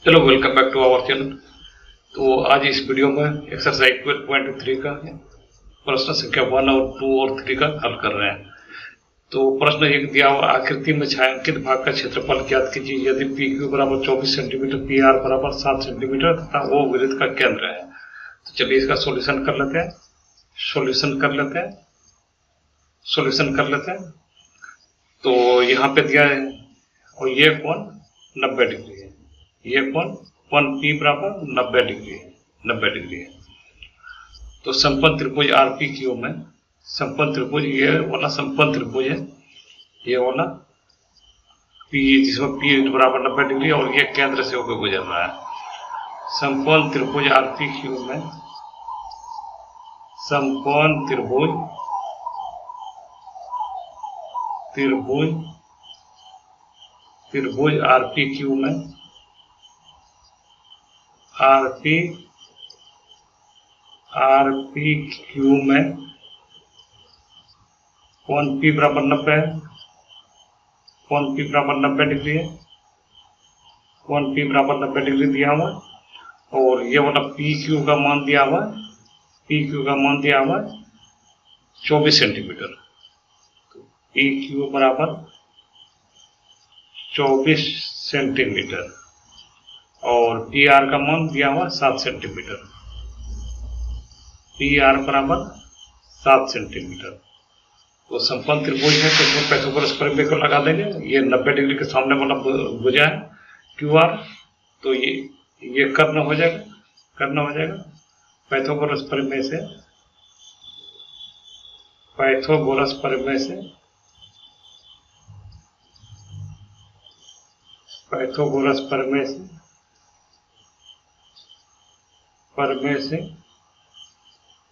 Hello, welcome back to our channel. तो आज इस वीडियो में एक्सरसाइज 12.3 का प्रश्न संख्या 1 और 2 और 3 का हल कर रहे हैं। तो प्रश्न एक दिया हुआ, आकृति में छायांकित भाग का क्षेत्रफल ज्ञात कीजिए यदि पी क्यू बराबर 24 सेंटीमीटर, पी आर बराबर 7 सेंटीमीटर तथा वो वृत्त का केंद्र है। तो चलिए इसका सॉल्यूशन कर लेते हैं। तो यहाँ पे दिया है और ये कोण 90 डिग्री है, ये कोण पी बराबर 90 डिग्री है। तो समपन्न त्रिभुज आर पी क्यू में समपन्न त्रिभुज, ये वाला समपन्न त्रिभुज है, ये वाला पी जिसमें पी बराबर 90 डिग्री और ये केंद्र से होकर गुजर रहा है। समपन्न त्रिभुज आर पी क्यू में समपन्न त्रिभुज आर पी क्यू में आर पी क्यू में कोण पी बराबर 90 है, कोण पी बराबर 90 डिग्री है, कोण पी बराबर 90 डिग्री दिया हुआ और ये वाला पी क्यू का मान दिया हुआ 24 सेंटीमीटर। पी क्यू बराबर 24 सेंटीमीटर और पी आर का मान दिया हुआ 7 सेंटीमीटर। पी आर बराबर 7 सेंटीमीटर। तो समपन्न त्रिभुज है तो इसमें पाइथागोरस प्रमेय को लगा देंगे। ये 90 डिग्री के सामने वाला भुजा है क्यू आर, तो ये कर्ण हो जाएगा। पाइथागोरस प्रमेय से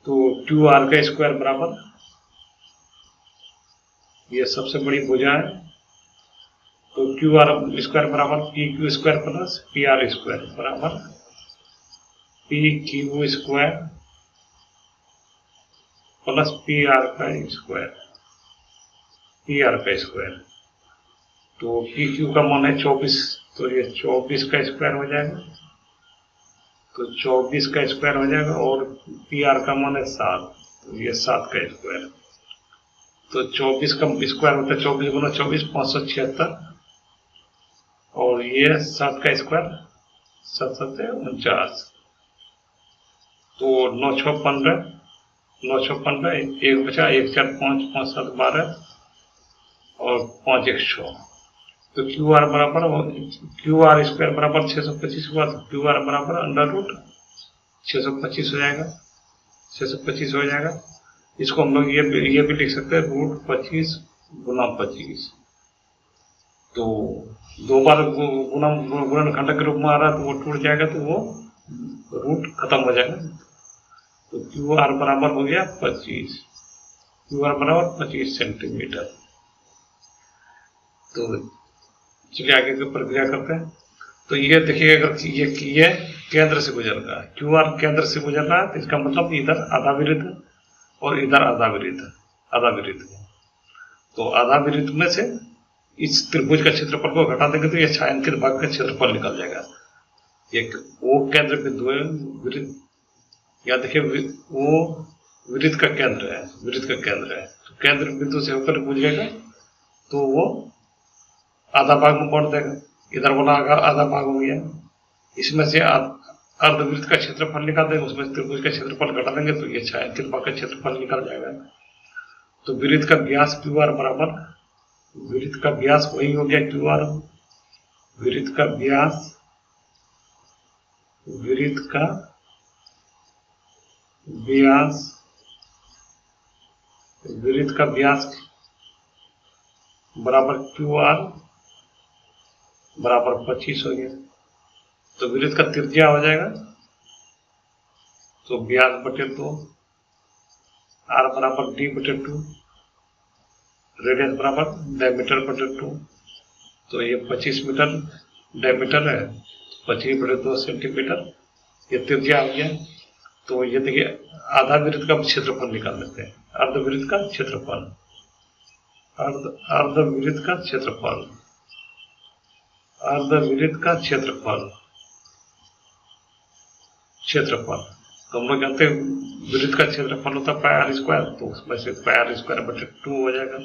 तो क्यू आर का स्क्वायर बराबर, ये सबसे बड़ी भुजा है, तो क्यू आर स्क्वायर बराबर P Q square plus P R square बराबर P Q square plus P R का स्क्वायर। तो पी क्यू का मान है 24, तो ये 24 का स्क्वायर हो जाएगा, तो 24 का स्क्वायर हो जाएगा और पी आर का मान है 7, तो ये 7 का स्क्वायर। तो 24 का स्क्वायर होता है 24 गुना 24 576 और ये 7 का स्क्वायर 7 7 49। तो 9 6 15, 1 बचा, 1 4 5 5 7 12 और 5 1 6। तो क्यू आर स्क्वायर बराबर 625 हुआ, तो क्यू आर बराबर अंडर रूट 625 हो जाएगा। इसको हम लोग ये भी लिख सकते हैं √25 गुना 25। तो 2 बार गुणनखंड के रूप में आ रहा है तो वो टूट जाएगा, तो वो रूट खत्म हो जाएगा। तो क्यू आर बराबर हो गया 25 सेंटीमीटर। तो चलिए आगे की प्रक्रिया करते हैं। तो ये देखिए, अगर ये केंद्र से गुजर रहा है, क्यू आर केंद्र से गुजर रहा है, तो इसका मतलब इधर आधा वृत्त और इधर आधा वृत्त। तो आधा वृत्त में से इस त्रिभुज का क्षेत्रफल को घटा देंगे तो ये छायांकित भाग का क्षेत्रफल निकल जाएगा। एक वो केंद्र बिंदु है वृत्त, या देखिए वो वृत्त का केंद्र है, तो केंद्र बिंदु से होकर गुजरेगा तो वो आधा भाग में बांट देगा। इधर वाला आधा भाग हो गया, इसमें से अर्धवृत्त का क्षेत्रफल निकाल देंगे, उसमें त्रिभुज का क्षेत्रफल घटा देंगे तो ये छायांकित भाग का क्षेत्रफल निकल जाएगा। तो वृत्त का व्यास क्यू आर बराबर, वृत्त का व्यास वही हो गया क्यू आर, वृत्त का व्यास बराबर क्यू आर बराबर 25 हो गया। तो वृत्त का त्रिज्या हो जाएगा, तो व्यास बटे 2, आर बराबर डी बटे 2, रेडियस बराबर डायमीटर बटे 2। तो ये 25 मीटर डायमीटर है, 25 बटे 2 सेंटीमीटर ये त्रिज्या हो गया। तो ये देखिए आधा वृत्त का क्षेत्रफल निकाल लेते हैं, अर्धवृत्त का क्षेत्रफल अर्धवृत्त का क्षेत्रफल क्षेत्रफल। तो हम लोग जानते हैं वृत्त का क्षेत्रफल होता है पाई आर स्क्वायर, तो उसमें से पाई आर स्क्वायर बटे 2 हो जाएगा,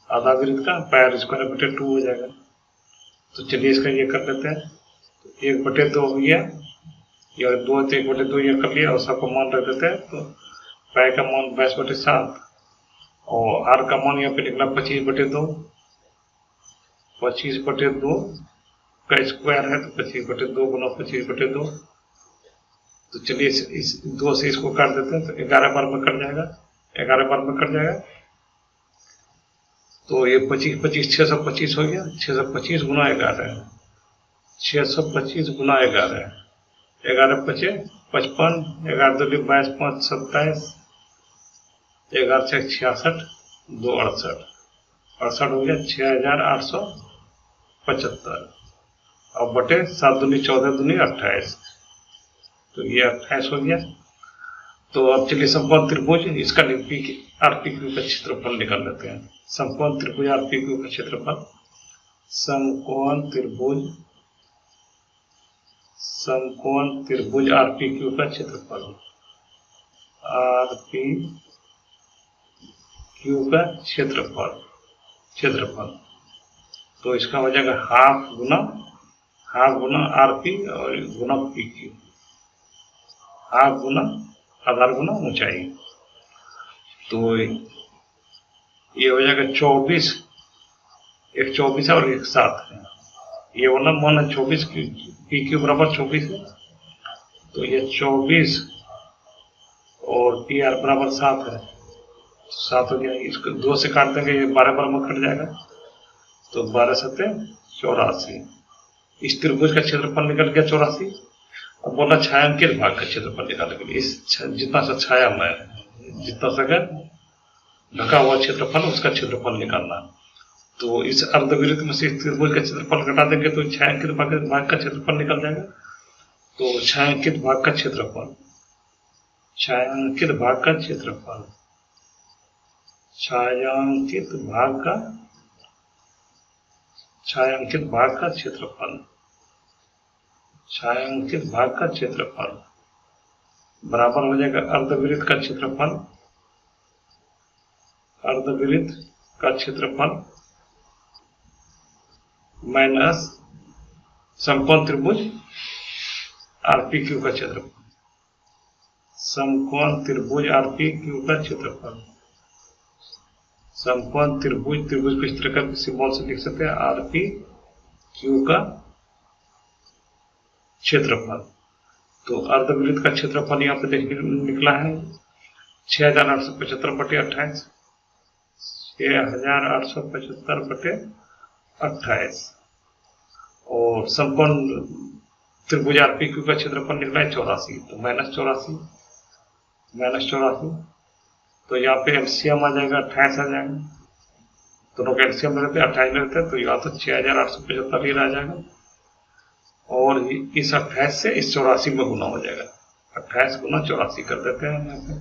आधा वृत्त का पाई आर स्क्वायर बटे 2 हो जाएगा। तो चलिए इसका ये कर लेते हैं। तो 1/2 हो गया, या 2 तो 1/2 ये कर लिया, और सबका मान रख देते हैं। तो पाई का मान 22/7 और आर का मान यहाँ पे निकला 25/2। 25/2 का स्क्वायर है, तो 25/2 गुना 25/2। तो चलिए इस 2 से इसको काट देते हैं, तो 11 बार में कट जाएगा, 11 बार में कट जाएगा। तो ये 25 625 हो गया, 625 गुना 11, 625 गुना 11, 11 पचे 55, 11 2 22 5 27, 11 6 66, 2 68, 68 हो गया 6875, और बटे 7 दूनी 14 दूनी 28, तो ये 28 हो गया। तो अब चलिए समकोण त्रिभुज इसका आरपीक्यू का क्षेत्रफल निकाल लेते हैं। समकोण त्रिभुज आरपीक्यू का क्षेत्रफल, समकोण त्रिभुज आरपीक्यू का क्षेत्रफल, आरपीक्यू का क्षेत्रफल। तो इसका हो जाएगा हाफ गुना आरपी और गुना पीक्यू, हाफ गुना आधार गुना ऊंचाई। तो ये हो जाएगा 24, एक 24 है और एक 7 है। ये वाला मान 24 पी क्यू बराबर 24 है, तो ये 24 और पी आर बराबर 7 है, 7 हो गया। इसको 2 से काट देंगे, ये 12 बार में कट जाएगा, तो 12 7 84। इस त्रिभुज का क्षेत्रफल निकल गया 84। अब बोला छायांकित भाग का क्षेत्रफल निकालने के लिए, इस जितना सा छाया में जितना सा ढका हुआ क्षेत्रफल उसका क्षेत्रफल निकालना। तो इस अर्धवृत्त में से त्रिभुज का क्षेत्रफल घटा देंगे तो छायांकित भाग का क्षेत्रफल निकल जाएगा। तो छायांकित भाग का क्षेत्रफल, छायांकित भाग का क्षेत्रफल, छायांकित भाग का क्षेत्रफल, छायांकित भाग का क्षेत्रफल बराबर हो जाएगा अर्धवृत्त का क्षेत्रफल, अर्धवृत्त का क्षेत्रफल माइनस समकोण त्रिभुज आरपीक्यू का क्षेत्रफल, समकोण त्रिभुज आरपीक्यू का क्षेत्रफल। समकोण त्रिभुज को इस तरह का सिंबल से लिख सकते हैं, आरपीक्यू का क्षेत्रफल। तो अर्धवृत्त का क्षेत्रफल यहाँ पे देखिए निकला है 6875/28, 6875/28, और समकोण त्रिभुज आरपीक्यू का क्षेत्रफल निकला है 84, तो -84, तो यहाँ पे एलसीएम आ जाएगा 28 आ जाएगा, दोनों का एलसीएम रहते हैं 28 रहते हैं, तो यहाँ तो 6875 ही रह जाएगा, और इस 28 से इस 84 में गुना हो जाएगा, 28 गुना 84 कर देते हैं यहाँ पे,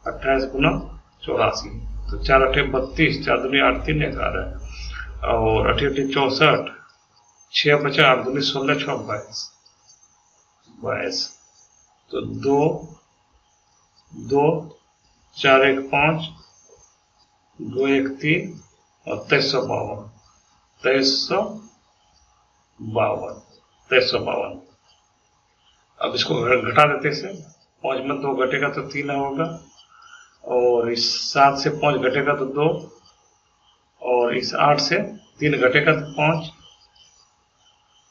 28 गुना 84, तो 4 8 32, 4 दूनी 8 3 11, और 8 8 64, 6 बचा 8 दूनी 16 6 22, तो 2 2 4 1 5, 2 1 3 और 2352। अब इसको घटा देते से, 5 में 2 घटेगा तो 3 होगा, और इस 7 से 5 घटेगा तो 2, और इस 8 से 3 घटेगा तो 5,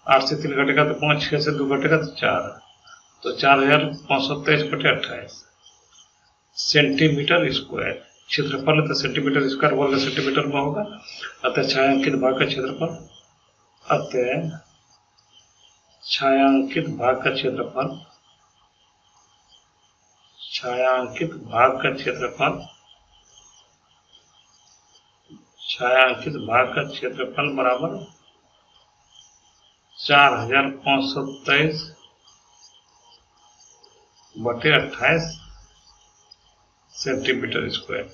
8 से 3 घटेगा तो 5, 6 से 2 घटेगा तो 4, तो 4523/28 सेंटीमीटर स्क्वायर क्षेत्रफल है, तो सेंटीमीटर स्क्वायर वर्ग सेंटीमीटर में होगा। अतः छायांकित भाग का क्षेत्रफल, छायांकित भाग का क्षेत्रफल बराबर 4523/28 सेंटीमीटर स्क्वायर।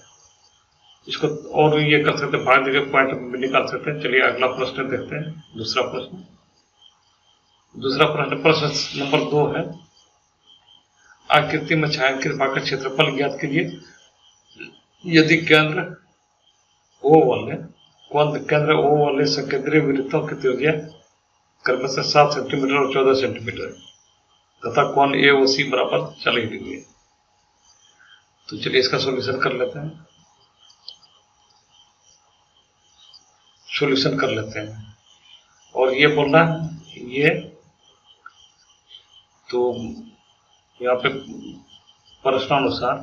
इसको और ये कर सकते भाग देकर पॉइंट निकाल सकते हैं। चलिए अगला प्रश्न देखते हैं, दूसरा प्रश्न। दूसरा प्रश्न नंबर 2 है, आकृति में छायांकित भाग का क्षेत्रफल ज्ञात कीजिए यदि केंद्र O वाले केंद्र O वाले सकेंद्रीय वृत्तों की त्रिज्या क्रमशः 7 सेंटीमीटर और 14 सेंटीमीटर तथा कोण AOC बराबर 40 डिग्री है। तो चलिए इसका सॉल्यूशन कर लेते हैं। और ये बोलना ये, तो यहाँ पे प्रश्नानुसार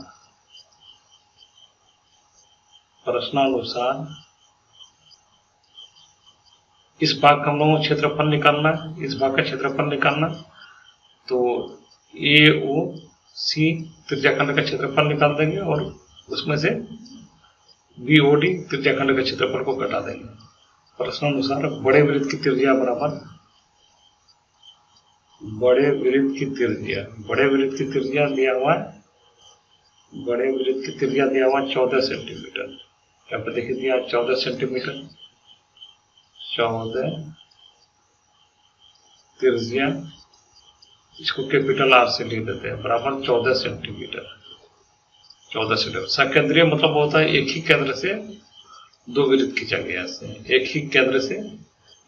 इस भाग का हम लोगों को क्षेत्रफल निकालना है, इस भाग का क्षेत्रफल निकालना। तो AOC त्रिज्याखंड का क्षेत्रफल निकाल देंगे और उसमें से BOD त्रिज्याखंड का क्षेत्रफल को घटा देंगे। प्रश्नानुसार बड़े वृत्त की त्रिज्या बराबर बड़े वृत्त की त्रिज्या दिया हुआ है, 14 सेंटीमीटर। यहाँ पे देखिए दिया 14 सेंटीमीटर, 14 त्रिज्या, इसको कैपिटल R से लिख देते हैं, बराबर 14 सेंटीमीटर। सकेंद्रीय मतलब होता है एक ही केंद्र से दो वृत्त खींचा गया है। एक ही केंद्र से,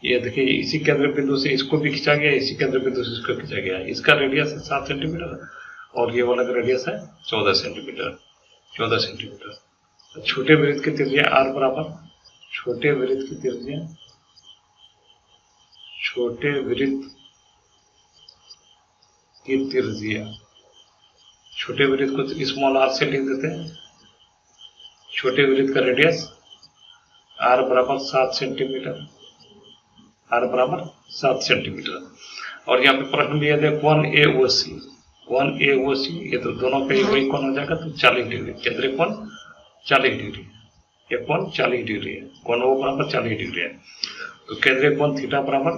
ये देखिए इसी केंद्र बिंदु से इसको भी खींचा गया, इसी केंद्र बिंदु से इसको खींचा गया। इसका रेडियस है 7 सेंटीमीटर और ये वाला का रेडियस है 14 सेंटीमीटर। छोटे वृत्त की त्रिज्या R बराबर छोटे वृत्त की त्रिज्या, छोटे वृत्त को स्मॉल r से लिख देते हैं। छोटे वृत्त का रेडियस R बराबर 7 सेंटीमीटर, और यहाँ पे प्रश्न दिया गया कोण AOC, ये तो दोनों पे वही कोण हो जाएगा, तो 40 डिग्री, केंद्रीय कोण 40 डिग्री, ये कोण 40 डिग्री है, कोण O बराबर 40 डिग्री है। तो केंद्रीय कोण थीटा बराबर,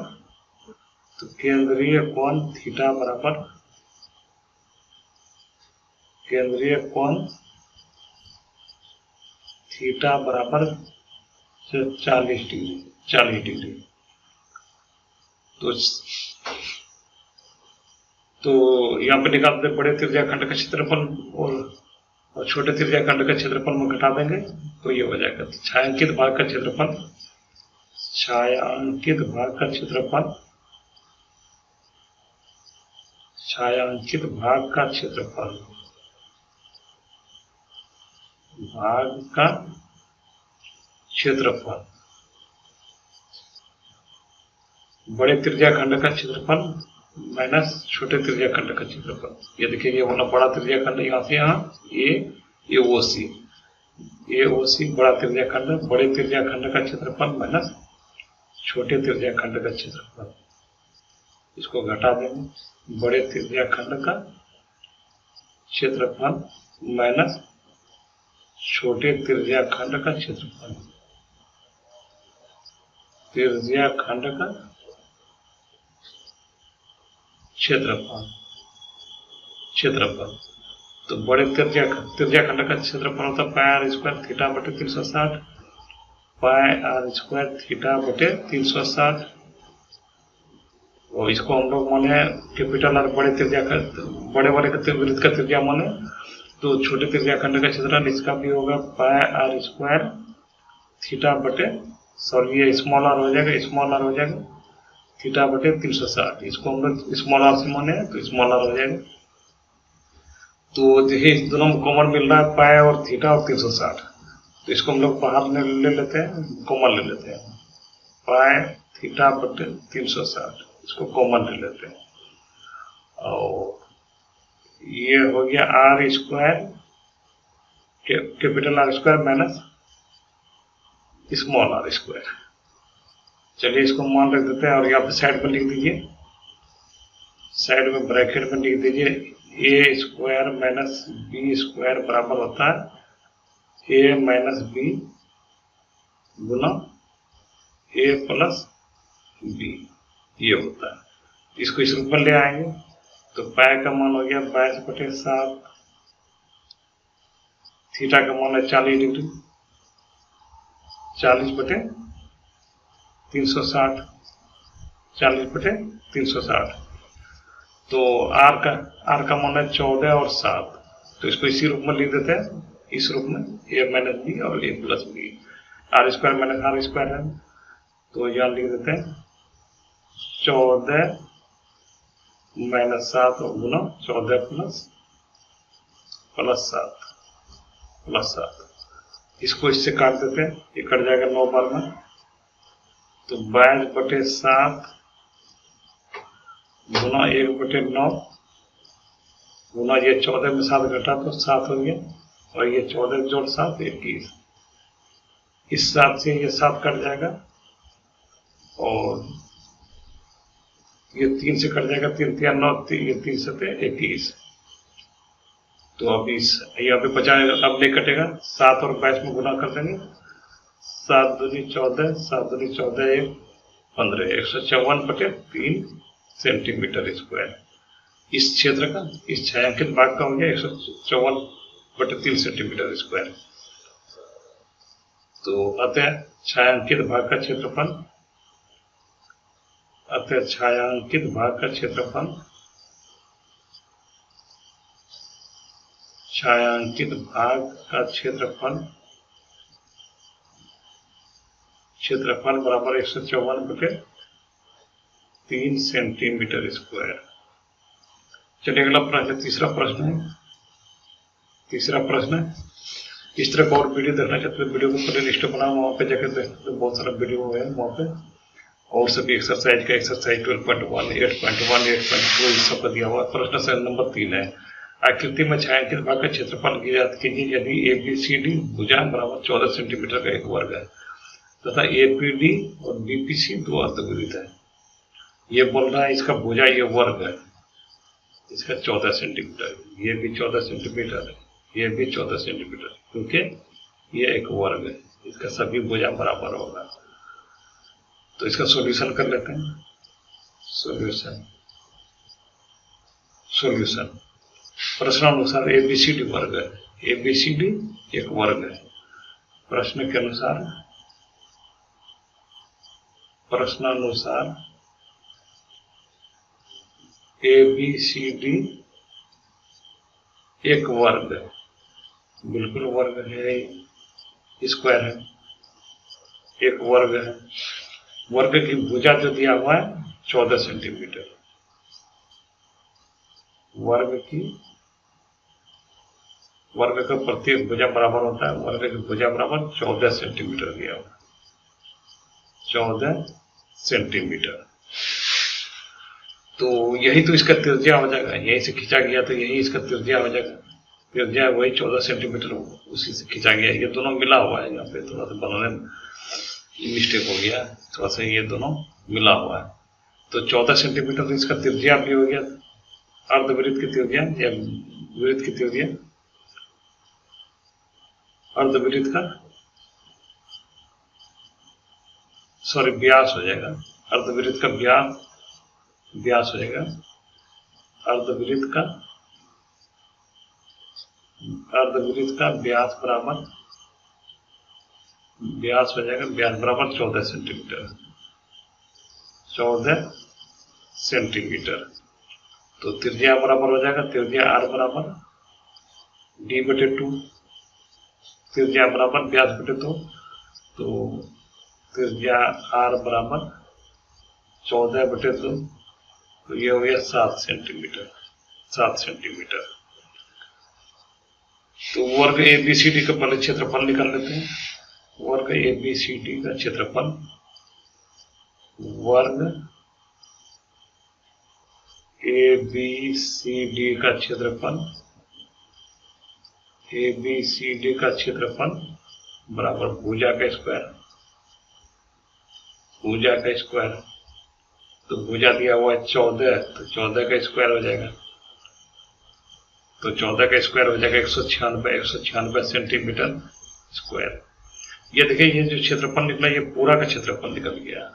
थीटा बराबर 40 डिग्री। तो यहाँ पे निकालते बड़े त्रिज्याखंड का क्षेत्रफल और छोटे त्रिज्याखंड का क्षेत्रफल में घटा देंगे तो ये हो जाएगा। तो छायांकित भाग का क्षेत्रफल बड़े त्रिज्याखंड का क्षेत्रफल माइनस छोटे त्रिज्याखंड का क्षेत्रफल। ये देखिए ये वाला बड़ा त्रिज्याखंड यहाँ से यहाँ AOC बड़ा त्रिज्याखंड, बड़े त्रिज्याखंड का क्षेत्रफल माइनस छोटे त्रिज्याखंड का क्षेत्रफल, इसको घटा देंगे। बड़े त्रिज्याखंड का क्षेत्रफल माइनस छोटे त्रिज्याखंड का क्षेत्रफल, क्षेत्रफल। तो बड़े त्रिज्याखंड का क्षेत्रफल होता है πr² थीटा बटे 360, πr² थीटा बटे 360। और इसको हम लोग माने कैपिटल R बड़े वाले वृत्त का त्रिज्या माने, तो छोटे त्रिज्याखंड का क्षेत्रफल इसका भी होगा πr² थीटा बटे, सॉरी ये स्मॉल r हो जाएगा, थीटा बटे 360। इसको हम लोग स्मॉल r से माने तो स्मॉल r हो जाएगा। तो देखिए इस दोनों में कॉमन मिल रहा है पाई और थीटा और 360, तो इसको हम लोग बाहर ले लेते हैं, कॉमन ले लेते हैं। पाई थीटा बटे 360 इसको कॉमन ले लेते हैं, और ये हो गया R² capital R² minus small r²। चलिए इसको मान रख देते हैं और यहाँ पे साइड में लिख दीजिए, साइड में ब्रैकेट में लिख दीजिए A² माइनस B² बराबर होता है A minus B Guna A plus B, ये होता है। इसको इस रूप में ले आएंगे तो पाई का मान हो गया 22/7, थीटा का मान है 40 डिग्री, 40/360, 40/360। तो आर का मान है 14 और 7, तो इसको इसी रूप में लिख देते हैं, इस रूप में a माइनस बी और a plus b, r square minus r square है, तो यहाँ लिख देते हैं 14 माइनस 7 गुना 14 प्लस 7। इसको इससे काट देते हैं, ये कट जाएगा 9 बार में, तो 22/7 गुना 1/9 गुना ये 14 में 7 घटा तो 7 हो गया, और ये 14 जोड़ 7 21। इस 7 से ये 7 कट जाएगा, और ये 3 से कट जाएगा, 3 3 9, ये 3 से 21। तो अब यहाँ पे बचा, अब नहीं कटेगा, 7 और 22 में गुना कर देंगे, 7 दूनी 14, 7 दूनी 14, 1 15, 154/3 सेंटीमीटर स्क्वायर। इस क्षेत्र का, इस छायांकित भाग का हो गया 154/3 सेंटीमीटर स्क्वायर। तो अतः छायांकित भाग का क्षेत्रफल, छायांकित भाग का क्षेत्रफल बराबर 154/3 सेंटीमीटर स्क्वायर। चलिए अगला प्रश्न, तीसरा प्रश्न है, इस तरह का और वीडियो देखना चाहते हैं, वीडियो को प्ले लिस्ट बनाओ, वहाँ पे जाकर देखते हैं, बहुत सारा वीडियो है वहाँ पे, और सभी एक्सरसाइज का, एक्सरसाइज 12.1, 8.1, 8.2 इस सब का दिया हुआ। प्रश्न नंबर 3 है, आकृति में छायांकित भाग का क्षेत्रफल ज्ञात कीजिए यदि ABCD भुजा बराबर 14 सेंटीमीटर का एक वर्ग है तथा APD और BPC दो अर्धवृत्त है। ये बोल रहा है इसका भुजा ये वर्ग है, इसका 14 सेंटीमीटर, ये भी 14 सेंटीमीटर है, ये भी 14 सेंटीमीटर, क्योंकि ये एक वर्ग है, इसका सभी भुजा बराबर होगा। तो इसका सॉल्यूशन कर लेते हैं। सॉल्यूशन प्रश्नानुसार ABCD वर्ग है, ABCD एक वर्ग है। प्रश्नानुसार ABCD एक वर्ग है, बिल्कुल वर्ग है, स्क्वायर है, एक वर्ग है। वर्ग की भुजा जो दिया हुआ है 14 सेंटीमीटर, वर्ग का प्रत्येक भुजा बराबर होता है, वर्ग की भुजा बराबर 14 सेंटीमीटर दिया हुआ, 14 सेंटीमीटर। तो यही तो इसका त्रिज्या हो जाएगा, यहीं से खींचा गया तो यही इसका त्रिज्या हो जाएगा, त्रिज्या वही 14 सेंटीमीटर उसी से खींचा गया। ये दोनों मिला हुआ है, यहाँ पे थोड़ा सा बनाने में मिस्टेक हो गया, थोड़ा सा ये दोनों मिला हुआ है। तो 14 सेंटीमीटर इसका त्रिज्या भी हो गया, अर्धवृत्त की त्रिज्या या वृत्त की त्रिज्या, अर्धवृत्त का व्यास हो जाएगा, अर्धवृत्त का व्यास हो जाएगा, अर्धवृत्त का व्यास हो जाएगा, व्यास बराबर 14 सेंटीमीटर, 14 सेंटीमीटर। तो त्रिज्या बराबर हो जाएगा, त्रिज्या R बराबर D/2, त्रिज्या बराबर व्यास बटे 2, तो त्रिज्या R बराबर 14/2, तो ये हो गया 7 सेंटीमीटर। तो वर्ग ABCD का पहले क्षेत्रफल निकाल लेते हैं। वर्ग ABCD का क्षेत्रफल, वर्ग ABCD का क्षेत्रफल बराबर भुजा का स्क्वायर, तो भुजा दिया हुआ है 14, तो 14 का स्क्वायर हो जाएगा, तो 14 का स्क्वायर हो जाएगा 196 सेंटीमीटर स्क्वायर। ये देखिए, ये जो क्षेत्रफल निकला ये पूरा का क्षेत्रफल निकल गया।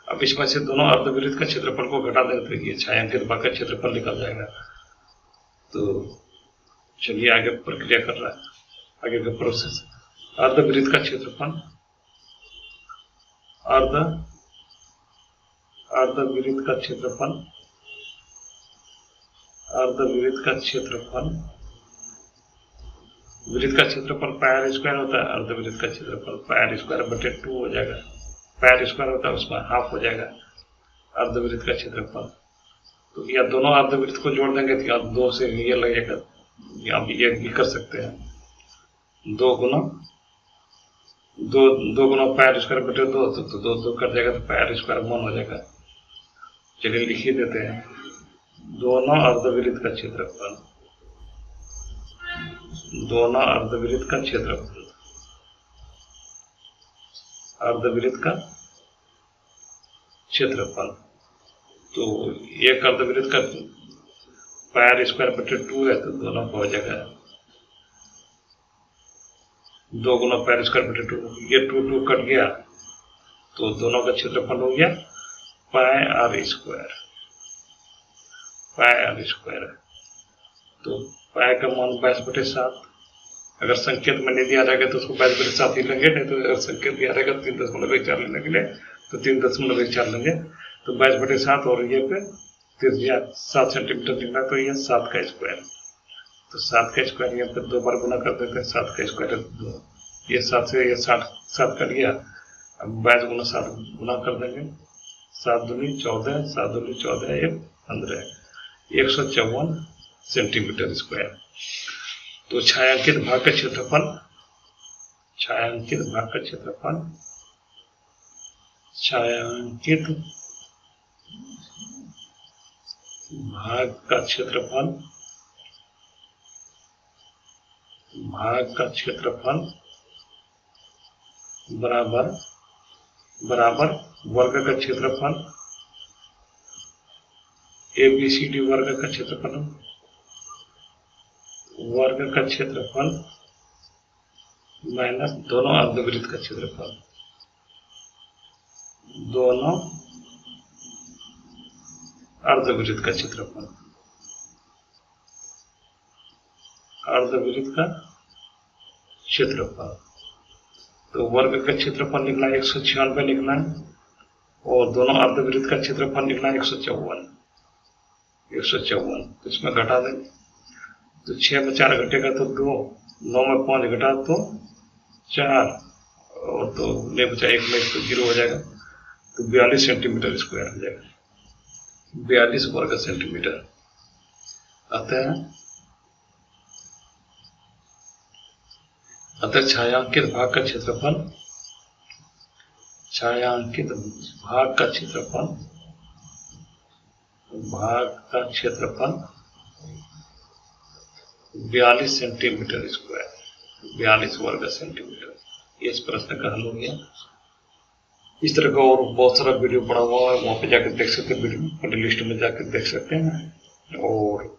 अब इसमें से दोनों अर्धवृत्त का क्षेत्रफल को घटा देते हैं, ये छायांकित भाग का क्षेत्रफल निकल जाएगा। तो चलिए आगे प्रक्रिया कर रहा है, आगे का प्रोसेस। अर्धवृत्त का क्षेत्रफल, अर्धवृत्त का क्षेत्रफल, अर्धवृत्त का क्षेत्रफल, वृत्त का क्षेत्रफल पाई आर स्क्वायर होता है, अर्धवृत्त का क्षेत्रफल पाई आर स्क्वायर बटे 2 हो जाएगा। पाई आर स्क्वायर होता है उसमें हाफ हो जाएगा अर्धवृत्त का क्षेत्रफल। तो या दोनों अर्धवृत्त को जोड़ देंगे तो या 2 से ये लगेगा, या ये भी कर सकते हैं 2 गुना पाई आर स्क्वायर बटे 2, तो 2 कट जाएगा तो पाई आर स्क्वायर 1 हो जाएगा। चलिए लिख ही देते हैं, दोनों अर्धवृत्त का क्षेत्रफल, दोनों अर्धवृत्त का क्षेत्रफल, अर्धवृत्त का क्षेत्रफल। तो एक अर्धवृत्त का पाई आर स्क्वायर बटे 2 है, तो दोनों का हो जाएगा 2 गुना पाई आर स्क्वायर बटे 2, ये 2 कट गया तो दोनों का क्षेत्रफल हो गया pi R square, pi R square. तो पाई का मान 22/7, अगर संकेत में नहीं दिया जाएगा तो उसको 22/7 ही लेंगे, नहीं तो अगर संकेत दिया रहेगा 3.14 लेने के लिए तो 3.14 लेंगे। तो 22/7 और ये पे 7 सेंटीमीटर निकला, तो ये 7 का स्क्वायर। तो 7 का स्क्वायर यहाँ पे 2 बार गुना कर देते हैं, 7 का स्क्वायर 2, ये 7 से ये 7 कट गया। अब 22 गुना 7 गुना कर देंगे, 7 दूनी 14, 7 दूनी 14, 1 15, 154 सेंटीमीटर स्क्वायर। तो छायांकित भाग का क्षेत्रफल, छायांकित भाग का क्षेत्रफल, छायांकित भाग का क्षेत्रफल, भाग का क्षेत्रफल बराबर वर्ग का क्षेत्रफल, ABCD वर्ग का क्षेत्रफल, वर्ग का क्षेत्रफल माइनस दोनों अर्धवृत्त का क्षेत्रफल, दोनों अर्धवृत्त का क्षेत्रफल, अर्धवृत्त का क्षेत्रफल। तो वर्ग का क्षेत्रफल निकला 196 निकला है, और दोनों अर्धवृत्त का क्षेत्रफल निकला 154। तो इसमें घटा दें, तो 6 में 4 घटेगा तो 2, 9 में 5 घटा तो 4, और तो नहीं बचा 1 में तो 0 हो जाएगा। तो 42 सेंटीमीटर स्क्वायर हो जाएगा, 42 वर्ग सेंटीमीटर। अतः छायांकित भाग का क्षेत्रफल, छायांकित भाग का क्षेत्रफल, भाग का क्षेत्रफल 42 सेंटीमीटर स्क्वायर, 42 वर्ग सेंटीमीटर। ये इस प्रश्न का हल हो गया। इस तरह का और बहुत सारा वीडियो पड़ा हुआ है, वहां पे जाकर देख सकते हैं, वीडियो लिस्ट में जाकर देख सकते हैं। और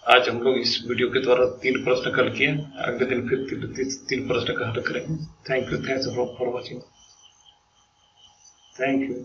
आज हम लोग इस वीडियो के द्वारा 3 प्रश्न हल किए, अगले दिन फिर 3 प्रश्न का हल करेंगे। Thank you for watching. Thank you.